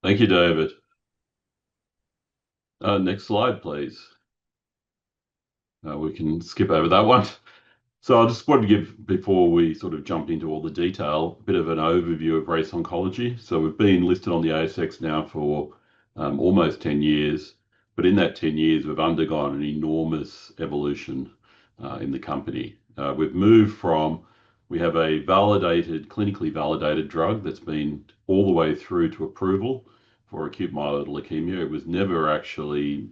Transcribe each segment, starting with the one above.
Thank you, David. Next slide, please. We can skip over that one. So I just wanted to give, before we sort of jump into all the detail, a bit of an overview of Race Oncology. So we've been listed on the ASX now for almost 10 years, but in that 10 years, we've undergone an enormous evolution in the company. We've moved from, we have a validated, clinically validated drug that's been all the way through to approval for acute myeloid leukemia. It was never actually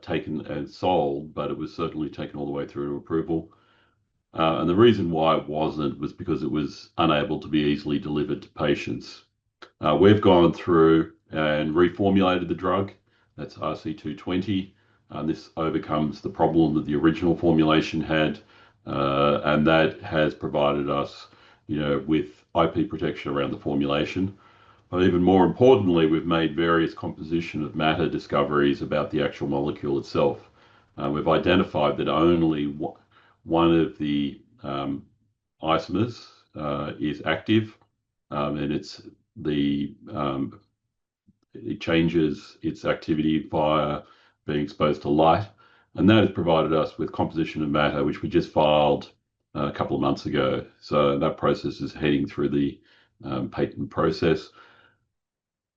taken and sold, but it was certainly taken all the way through to approval. And the reason why it wasn't was because it was unable to be easily delivered to patients. We've gone through and reformulated the drug. That's RC220. This overcomes the problem that the original formulation had, and that has provided us, with IP protection around the formulation. But even more importantly, we've made various composition of matter discoveries about the actual molecule itself. We've identified that only one of the isomers is active, and it changes its activity via being exposed to light, and that has provided us with composition of matter, which we just filed a couple of months ago. So that process is heading through the patent process.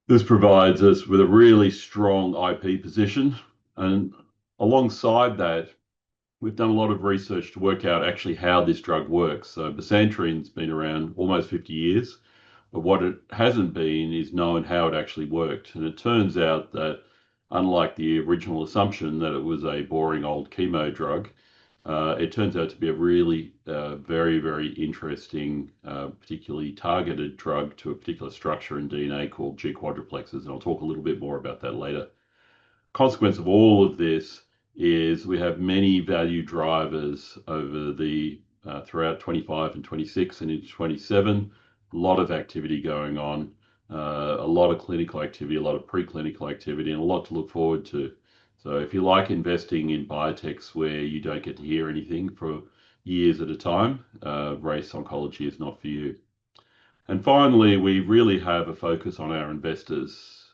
This provides us with a really strong IP position, and alongside that, we've done a lot of research to work out actually how this drug works. So bisantrine's been around almost 50 years, but what it hasn't been is known how it actually worked. And it turns out that unlike the original assumption that it was a boring old chemo drug, it turns out to be a really very, very interesting, particularly targeted drug to a particular structure in DNA called G quadruplexes. And I'll talk a little bit more about that later. Consequence of all of this is we have many value drivers over the throughout 25 and 26 and into 27. A lot of activity going on, a lot of clinical activity, a lot of preclinical activity, and a lot to look forward to. So if you like investing in biotechs where you don't get to hear anything for years at a time, Race Oncology is not for you. And finally, we really have a focus on our investors,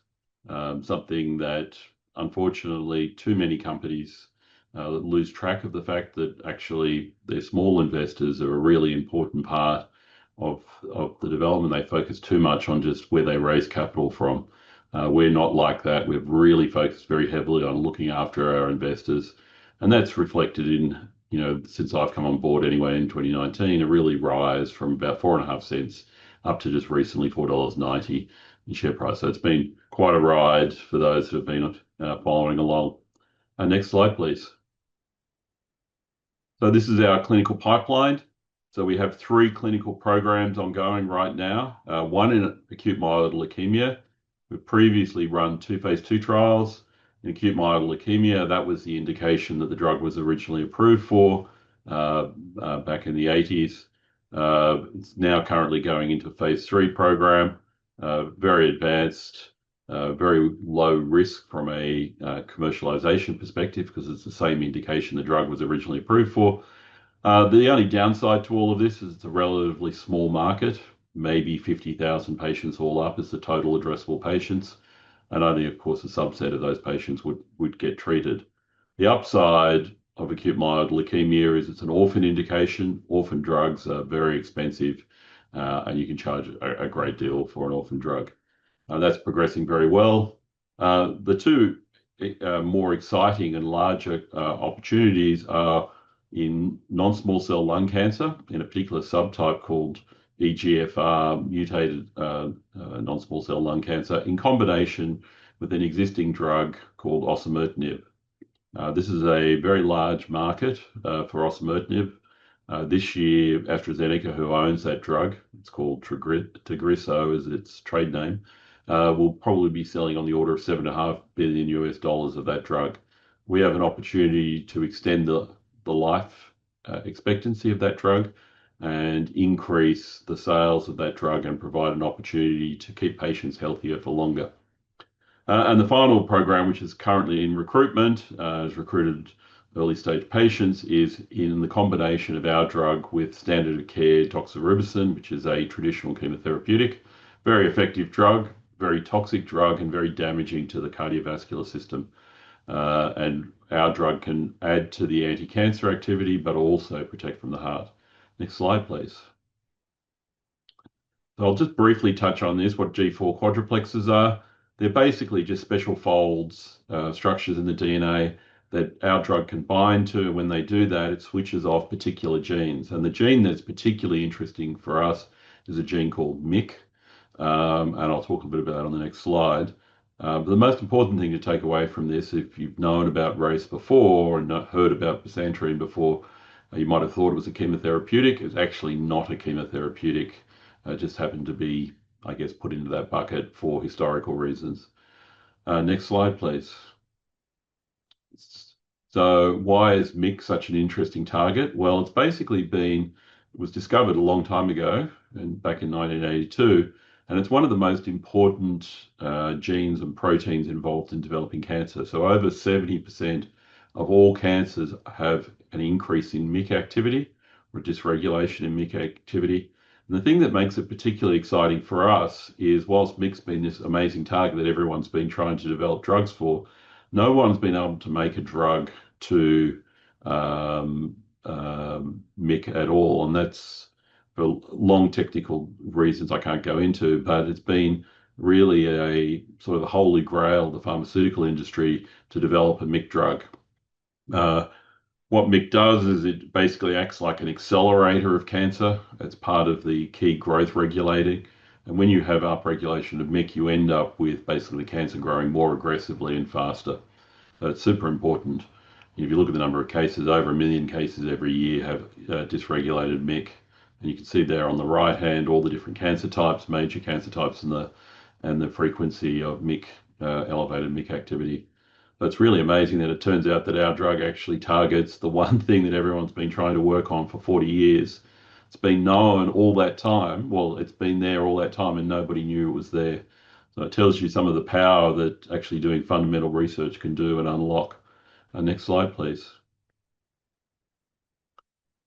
something that unfortunately too many companies lose track of the fact that actually their small investors are a really important part of the development. They focus too much on just where they raise capital from. We're not like that. We've really focused very heavily on looking after our investors, and that's reflected in, since I've come on board anyway in 2019, a really rise from about 4.5 cents up to just recently $4.90 in share price. So it's been quite a ride for those who have been following along. Next slide, please. So this is our clinical pipeline. So we have 3 clinical programs ongoing right now. One in acute myeloid leukemia. We've previously run 2 phase 2 trials in acute myeloid leukemia. That was the indication that the drug was originally approved for back in the 80s. It's now currently going into a phase 3 program, very advanced, very low risk from a commercialization perspective because it's the same indication the drug was originally approved for. The only downside to all of this is it's a relatively small market, maybe 50,000 patients all up as the total addressable patients, and only, of course, a subset of those patients would get treated. The upside of acute myeloid leukemia is it's an orphan indication. Orphan drugs are very expensive, and you can charge a great deal for an orphan drug. That's progressing very well. The two more exciting and larger opportunities are in non-small cell lung cancer, in a particular subtype called EGFR mutated non-small cell lung cancer, in combination with an existing drug called osimertinib. This is a very large market for osimertinib. This year, AstraZeneca, who owns that drug, it's called Tagrisso is its trade name, will probably be selling on the order of $7.5 billion of that drug. We have an opportunity to extend the life expectancy of that drug and increase the sales of that drug and provide an opportunity to keep patients healthier for longer. And the final program, which is currently in recruitment, has recruited early stage patients, is in the combination of our drug with standard of care doxorubicin, which is a traditional chemotherapeutic, very effective drug, very toxic drug and very damaging to the cardiovascular system. And our drug can add to the anti-cancer activity, but also protect from the heart. Next slide, please. So I'll just briefly touch on this, what G4 quadruplexes are. They're basically just special folds, structures in the DNA that our drug can bind to. When they do that, it switches off particular genes. And the gene that's particularly interesting for us is a gene called MYC. And I'll talk a bit about that on the next slide. But the most important thing to take away from this, if you've known about RACE before and not heard about bisantrene before, you might have thought it was a chemotherapeutic. It's actually not a chemotherapeutic. It just happened to be, I guess, put into that bucket for historical reasons. Next slide, please. So why is MYC such an interesting target? Well, it's basically it was discovered a long time ago, and back in 1982, and it's one of the most important genes and proteins involved in developing cancer. So over 70% of all cancers have an increase in MYC activity or dysregulation in MYC activity. And the thing that makes it particularly exciting for us is whilst MYC's been this amazing target that everyone's been trying to develop drugs for, no one's been able to make a drug to MYC at all. And that's for long technical reasons I can't go into, but it's been really a sort of the holy grail of the pharmaceutical industry to develop a MYC drug. What MYC does is it basically acts like an accelerator of cancer. It's part of the key growth regulating. And when you have upregulation of MYC, you end up with basically cancer growing more aggressively and faster. So it's super important. If you look at the number of cases, over 1 million cases every year have dysregulated MYC. And you can see there on the right hand all the different cancer types, major cancer types, and the frequency of MYC, elevated MYC activity. But it's really amazing that it turns out that our drug actually targets the one thing that everyone's been trying to work on for 40 years. It's been known all that time. Well, it's been there all that time and nobody knew it was there. So it tells you some of the power that actually doing fundamental research can do and unlock. Next slide, please.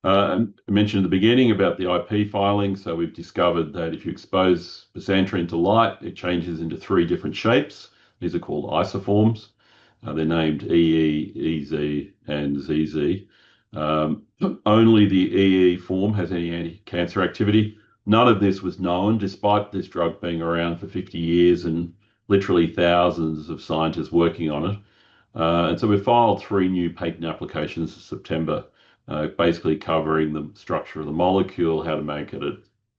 I mentioned at the beginning about the IP filing. So we've discovered that if you expose bisantrene to light, it changes into 3 different shapes. These are called isoforms. They're named EE, EZ, and ZZ. Only the EE form has any anti-cancer activity. None of this was known, despite this drug being around for 50 years and literally thousands of scientists working on it. And so we filed 3 new patent applications in September, basically covering the structure of the molecule, how to make it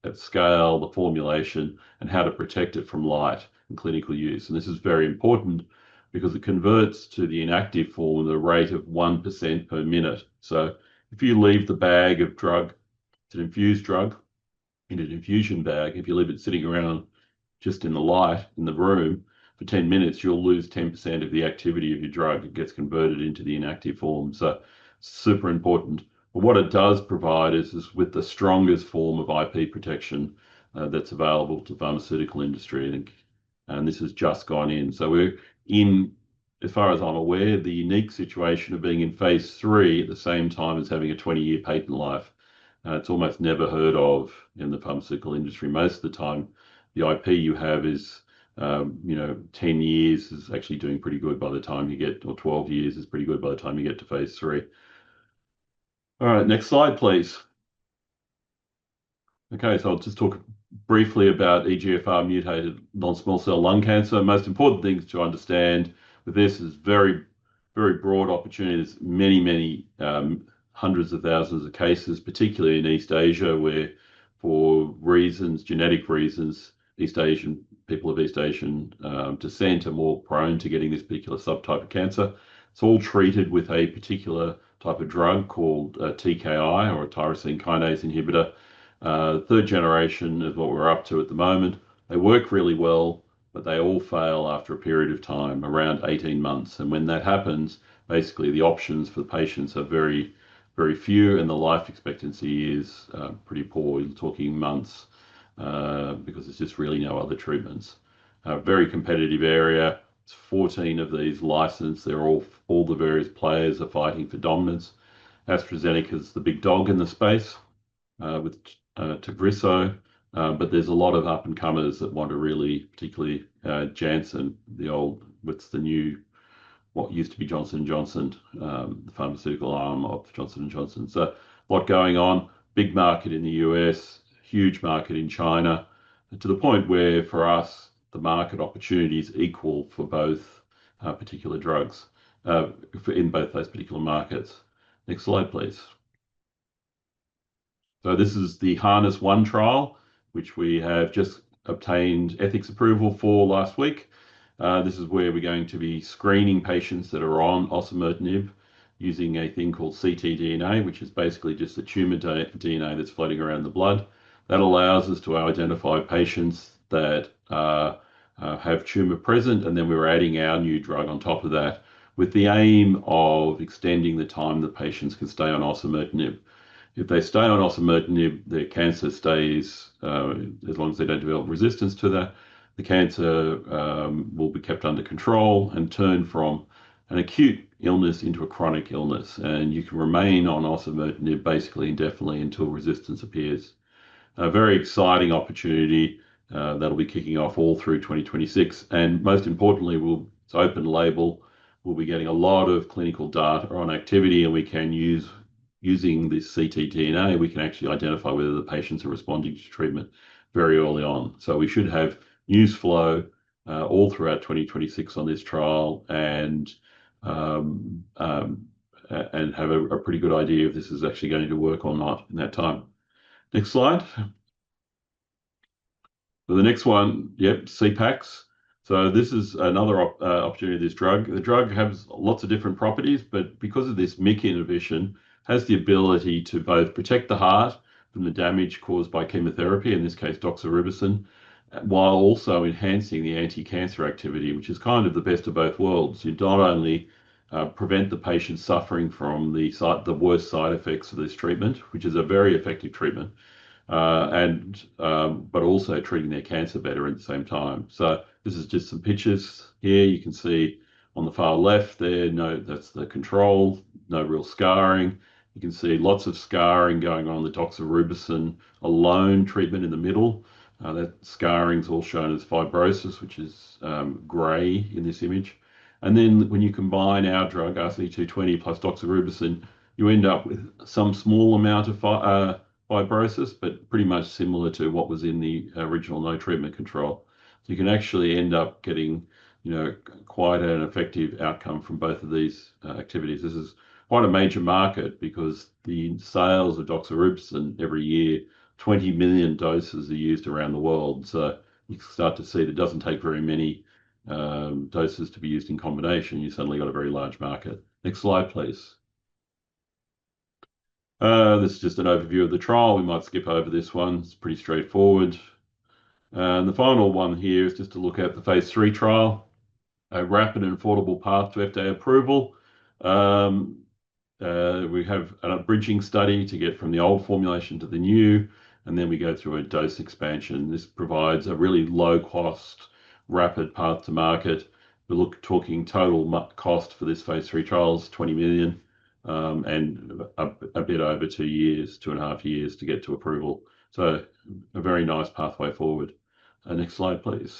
at scale, the formulation, and how to protect it from light in clinical use. And this is very important because it converts to the inactive form at a rate of 1% per minute. So if you leave the bag of drug, it's an infused drug, in an infusion bag, if you leave it sitting around just in the light in the room for 10 minutes, you'll lose 10% of the activity of your drug. It gets converted into the inactive form. So super important. But what it does provide is with the strongest form of IP protection that's available to the pharmaceutical industry. And this has just gone in. So we're in, as far as I'm aware, the unique situation of being in phase 3 at the same time as having a 20-year patent life. It's almost never heard of in the pharmaceutical industry. Most of the time, the IP you have is, 10 years is actually doing pretty good by the time you get, or 12 years is pretty good by the time you get to phase 3. All right, next slide, please. Okay, so I'll just talk briefly about EGFR mutated non-small cell lung cancer. Most important things to understand with this is very, very broad opportunities, many hundreds of thousands of cases, particularly in East Asia, where for reasons, genetic reasons, people of East Asian descent are more prone to getting this particular subtype of cancer. It's all treated with a particular type of drug called TKI, or a tyrosine kinase inhibitor. 3rd generation is what we're up to at the moment. They work really well, but they all fail after a period of time, around 18 months. And when that happens, basically the options for the patients are very, very few, and the life expectancy is pretty poor. You're talking months because there's just really no other treatments. Very competitive area. It's 14 of these licensed. They're all the various players are fighting for dominance. AstraZeneca's the big dog in the space with Tagrisso, but there's a lot of up and comers that want to really particularly Janssen, what used to be Johnson& Johnson, the pharmaceutical arm of Johnson& Johnson. So a lot going on, big market in the US, huge market in China, to the point where for us, the market opportunity is equal for both particular drugs in both those particular markets. Next slide, please. So this is the Harness 1 trial, which we have just obtained ethics approval for last week. This is where we're going to be screening patients that are on osimertinib using a thing called ctDNA, which is basically just the tumor DNA that's floating around the blood. That allows us to identify patients that have tumor present, and then we're adding our new drug on top of that with the aim of extending the time that patients can stay on osimertinib. If they stay on osimertinib, their cancer stays, as long as they don't develop resistance to that, the cancer will be kept under control and turn from an acute illness into a chronic illness. And you can remain on osimertinib basically indefinitely until resistance appears. A very exciting opportunity that'll be kicking off all through 2026. And most importantly, it's open label. We'll be getting a lot of clinical data on activity, and we can using this ctDNA, we can actually identify whether the patients are responding to treatment very early on. So we should have news flow all throughout 2026 on this trial, and have a pretty good idea if this is actually going to work or not in that time. Next slide. So the next one, CPAX. So this is another opportunity of this drug. The drug has lots of different properties, but because of this MYC inhibition, has the ability to both protect the heart from the damage caused by chemotherapy, in this case doxorubicin, while also enhancing the anti-cancer activity, which is kind of the best of both worlds. You not only prevent the patient suffering from the worst side effects of this treatment, which is a very effective treatment, but also treating their cancer better at the same time. So this is just some pictures here. You can see on the far left there, that's the control, no real scarring. You can see lots of scarring going on the doxorubicin alone treatment in the middle. That scarring is all shown as fibrosis, which is grey in this image. And then when you combine our drug, RC220 plus doxorubicin, you end up with some small amount of fibrosis, but pretty much similar to what was in the original no treatment control. So you can actually end up getting, quite an effective outcome from both of these activities. This is quite a major market because the sales of doxorubicin every year, 20 million doses are used around the world. So you start to see that it doesn't take very many doses to be used in combination. You suddenly got a very large market. Next slide, please. This is just an overview of the trial. We might skip over this one. It's pretty straightforward. And the final one here is just to look at the phase 3 trial, a rapid and affordable path to FDA approval. We have a bridging study to get from the old formulation to the new, and then we go through a dose expansion. This provides a really low cost, rapid path to market. We're talking total cost for this phase 3 trial is 20 million. And a bit over 2 years, 2.5 years to get to approval. So a very nice pathway forward. Next slide, please.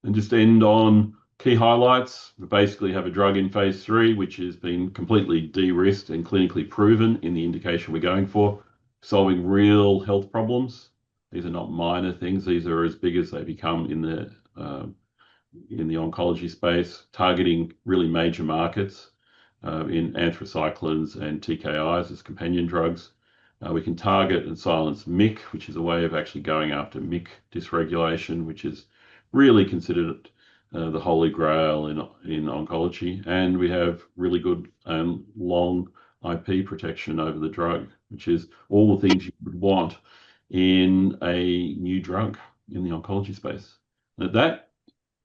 And just end on key highlights. We basically have a drug in phase 3, which has been completely de-risked and clinically proven in the indication we're going for, solving real health problems. These are not minor things. These are as big as they become in the oncology space, targeting really major markets. In anthracyclines and TKIs as companion drugs. We can target and silence MYC, which is a way of actually going after MYC dysregulation, which is really considered the holy grail in oncology. And we have really good long IP protection over the drug, which is all the things you would want in a new drug in the oncology space. And at that,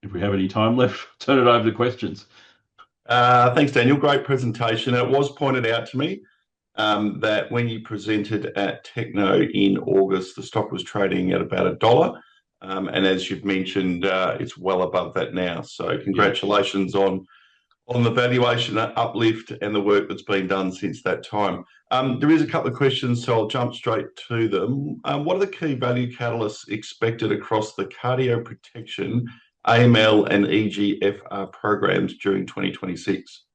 if we have any time left, turn it over to questions. Thanks, Daniel. Great presentation. It was pointed out to me that when you presented at TechKnow in August, the stock was trading at about $1. And as you've mentioned, it's well above that now. So congratulations on on the valuation uplift and the work that's been done since that time. There is a couple of questions, so I'll jump straight to them. What are the key value catalysts expected across the cardioprotection, AML, and EGFR programs during 2026?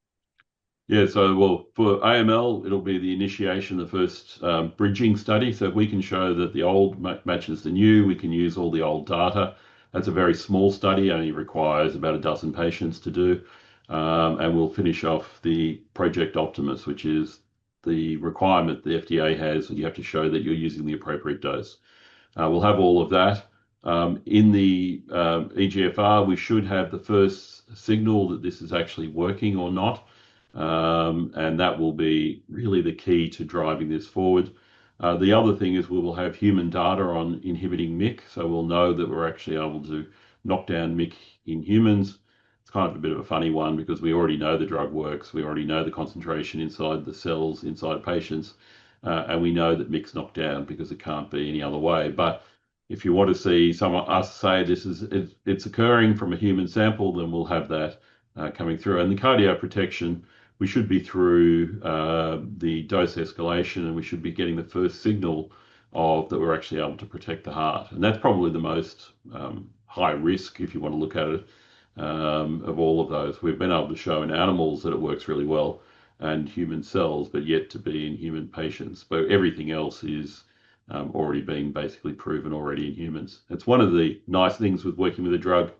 Yeah, so well, for AML, it'll be the initiation of the first bridging study. So if we can show that the old matches the new, we can use all the old data. That's a very small study, only requires about a dozen patients to do. And we'll finish off the Project Optimus, which is the requirement the FDA has. You have to show that you're using the appropriate dose. We'll have all of that. In the EGFR, we should have the first signal that this is actually working or not. And that will be really the key to driving this forward. The other thing is we will have human data on inhibiting MYC, so we'll know that we're actually able to knock down MYC in humans. It's kind of a bit of a funny one because we already know the drug works, we already know the concentration inside the cells inside patients, and we know that MYC's knocked down because it can't be any other way. But if you want to see someone us say it's occurring from a human sample, then we'll have that coming through. And the cardio protection, we should be through the dose escalation and we should be getting the first signal of that we're actually able to protect the heart. And that's probably the most high risk, if you want to look at it, of all of those. We've been able to show in animals that it works really well and human cells, but yet to be in human patients. But everything else is already being basically proven already in humans. It's one of the nice things with working with a drug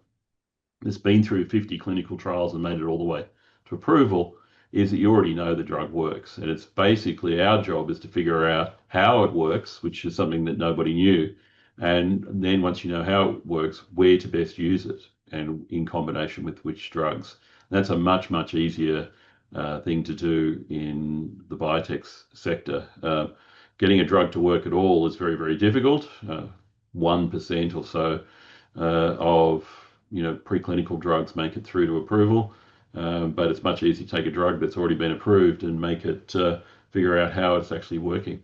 that's been through 50 clinical trials and made it all the way to approval is that you already know the drug works. And it's basically our job is to figure out how it works, which is something that nobody knew. And then once you know how it works, where to best use it and in combination with which drugs. And that's a much, much easier thing to do in the biotech sector. Getting a drug to work at all is very, very difficult. 1% or so of preclinical drugs make it through to approval. But it's much easier to take a drug that's already been approved and make it figure out how it's actually working.